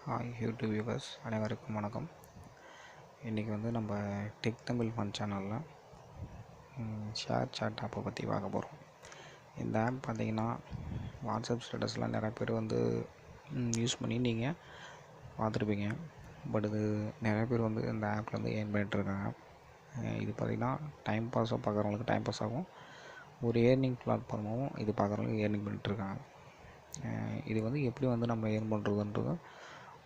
Hi YouTube viewers அனைவருக்கும் வணக்கம். இன்றைக்கி வந்து நம்ம டெக் தமிழ் ஃபன் சேனலில் ஷேர் சாட் ஆப்பை பற்றி பார்க்க போகிறோம். இந்த ஆப் பார்த்திங்கன்னா வாட்ஸ்அப் ஸ்டேட்டஸ்லாம் நிறைய பேர் வந்து யூஸ் பண்ணி நீங்கள் பார்த்துருப்பீங்க. பட் இது நிறைய பேர் வந்து இந்த ஆப்பில் வந்து ஏர்ன் பண்ணிகிட்ருக்காங்க. இது பார்த்திங்கன்னா டைம் பாஸாக பார்க்குறவங்களுக்கு டைம் பாஸ் ஆகும், ஒரு ஏர்னிங் பிளாட்ஃபார்மாகவும் இது பார்க்குறவங்களுக்கு ஏர்னிங் பண்ணிகிட்ருக்காங்க. இது வந்து எப்படி வந்து நம்ம ஏர்ன் பண்ணுறதுன்றது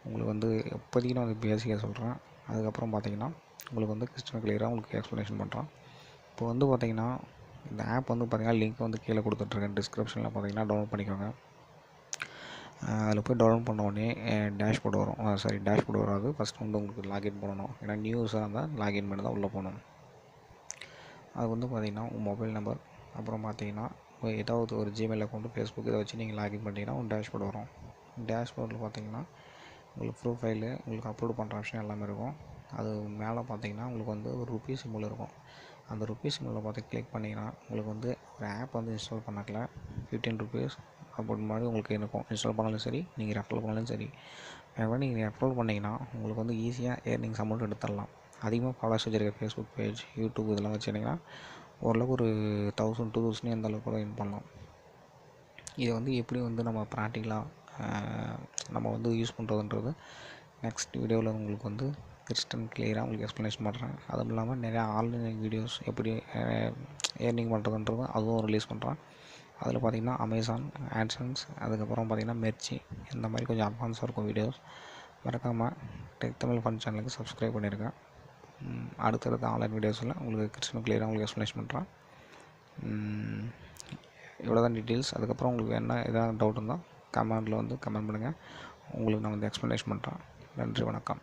உங்களுக்கு வந்து இப்போதைக்கு நான் வந்து பேசிக்காக சொல்கிறேன். அதுக்கப்புறம் பார்த்திங்கன்னா உங்களுக்கு வந்து கிறிஸ்டன் கிளியராக உங்களுக்கு எக்ஸ்ப்ளனேஷன் பண்ணுறேன். இப்போ வந்து பார்த்திங்கன்னா இந்த ஆப் வந்து பார்த்திங்கன்னா லிங்க் வந்து கீழே கொடுத்துட்ருக்கேன், டிஸ்கிரிப்ஷனில் பார்த்திங்கன்னா டவுன்லோட் பண்ணிக்கோங்க. அதில் போய் டவுன்லோட் பண்ண உடனே டேஷ்போர்டு வரும். டேஷ்போர்டு வராது. ஃபஸ்ட்டு வந்து உங்களுக்கு லாகின் பண்ணணும். ஏன்னா நியூஸாக இருந்தால் லாகின் பண்ணி தான் உள்ளே போகணும். அது வந்து பார்த்திங்கன்னா உங்கள் மொபைல் நம்பர், அப்புறம் பார்த்திங்கன்னா ஏதாவது ஒரு ஜிமெயில் அக்கௌண்ட்டு, ஃபேஸ்புக் இதை வச்சு நீங்கள் லாகின் பண்ணிட்டீங்கன்னா உங்கள் டேஷ்போர்டு வரும். டேஷ்போர்டில் பார்த்திங்கன்னா உங்களுக்கு ப்ரொஃபைலு உங்களுக்கு அப்லோட் பண்ணுற ஆப்ஷன் எல்லாமே இருக்கும். அது மேலே பார்த்தீங்கன்னா உங்களுக்கு வந்து ஒரு ருப்பீ சிம்பிள் இருக்கும். அந்த ருப்பீ சிம்பிளில் பார்த்து கிளிக் பண்ணிங்கன்னா உங்களுக்கு வந்து ஒரு ஆப் வந்து இன்ஸ்டால் பண்ணக்கல ₹15 அப்படி மாதிரி உங்களுக்கு இருக்கும். இன்ஸ்டால் பண்ணாலும் சரி, நீங்கள் ரெஃபர் பண்ணாலும் சரி, அதுமாதிரி நீங்கள் ரெஃபர் பண்ணிங்கன்னா உங்களுக்கு வந்து ஈஸியாக ஏர்னிங்ஸ் அமௌண்ட் எடுத்துடலாம். அதிகமாக ஃபாலோவர்ஸ் வச்சுருக்க ஃபேஸ்புக் பேஜ், யூடியூப் இதெல்லாம் வச்சுருந்தீங்கன்னா ஓரளவுக்கு ஒரு 1000 2000 எந்த அளவுக்கு கூட ஏர்ன் பண்ணலாம். இதை வந்து எப்படி வந்து நம்ம ப்ராக்டிக்கலாக நம்ம வந்து யூஸ் பண்ணுறதுன்றது நெக்ஸ்ட் வீடியோவில் உங்களுக்கு வந்து கிறிஸ்டன் கிளியராக உங்களுக்கு எக்ஸ்ப்ளனேஷன் பண்ணுறேன். அதுவும் இல்லாமல் நிறையா ஆன்லைன் வீடியோஸ் எப்படி ஏர்னிங் பண்ணுறதுன்றதும் அதுவும் ரிலீஸ் பண்ணுறேன். அதில் பார்த்திங்கன்னா அமேசான் ஆட்சன்ஸ், அதுக்கப்புறம் பார்த்திங்கன்னா மெர்ச்சி, இந்த மாதிரி கொஞ்சம் அட்வான்ஸாக இருக்கும் வீடியோஸ். மறக்காமல் டெக் தமிழ் ஃபன் சேனலுக்கு சப்ஸ்கிரைப் பண்ணியிருக்கேன். அடுத்தடுத்த ஆன்லைன் வீடியோஸில் உங்களுக்கு கிறிஸ்டன் கிளியராக உங்களுக்கு எக்ஸ்ப்ளனேஷன் பண்ணுறேன். இவ்வளோ தான் டீட்டெயில்ஸ். அதுக்கப்புறம் உங்களுக்கு என்ன எதாவது டவுட் இருந்தால் கமெண்டில் வந்து கமெண்ட் பண்ணுங்கள். உங்களுக்கு நான் வந்து எக்ஸ்ப்ளனேஷன் பண்ணுறேன். நன்றி, வணக்கம்.